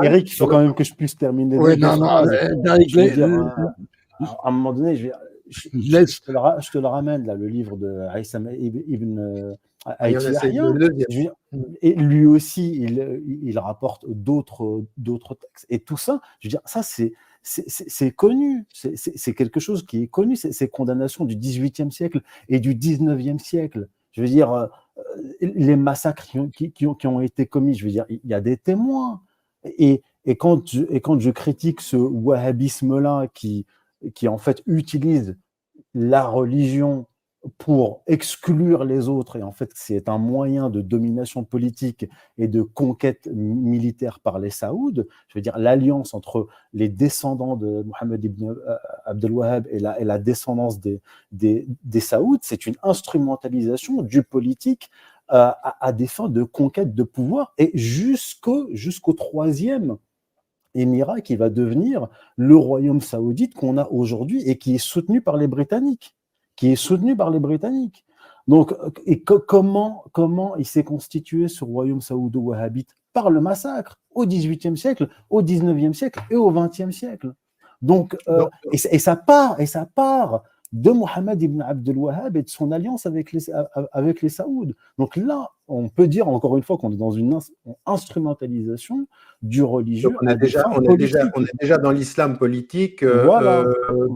Eric, il faut quand même que je puisse terminer Oui, des non, non, phrases. Je veux dire, à un moment donné, laisse. je te le ramène, là, le livre de Haytham Ibn Ayaan Aït Saïd, Yahya. le deuxième. Je veux dire, et lui aussi, il rapporte d'autres textes. Et tout ça, je veux dire, ça, c'est connu. C'est quelque chose qui est connu, ces condamnations du XVIIIe siècle et du XIXe siècle. Je veux dire, les massacres qui ont été commis, je veux dire, il y a des témoins. Et quand je critique ce wahhabisme-là qui en fait utilise la religion pour exclure les autres, et en fait c'est un moyen de domination politique et de conquête militaire par les Saouds, je veux dire l'alliance entre les descendants de Mohammed ibn Abdel Wahhab et la descendance des Saouds, c'est une instrumentalisation du politique à des fins de conquête de pouvoir, et jusqu'au troisième émirat qui va devenir le royaume saoudite qu'on a aujourd'hui et qui est soutenu par les Britanniques. Donc, comment il s'est constitué ce royaume saoudo-wahhabite? Par le massacre, au XVIIIe siècle, au XIXe siècle et au XXe siècle. Donc, et ça part de Mohammed ibn Abdel Wahhab et de son alliance avec les Saouds. Donc là, on peut dire encore une fois qu'on est dans une instrumentalisation du religieux. Donc on est déjà dans l'islam politique, voilà.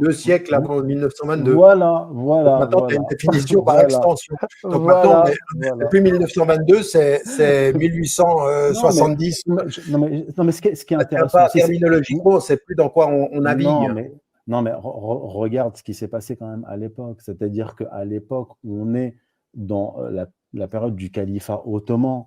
2 siècles avant 1922. Voilà. Donc maintenant, il y a une définition par extension. Donc maintenant, depuis 1922, c'est 1870. Non, mais ce qui est intéressant, terminologiquement, c'est plus dans quoi on navigue. Non, mais regarde ce qui s'est passé quand même à l'époque. C'est-à-dire qu'à l'époque, on est dans la période du califat ottoman.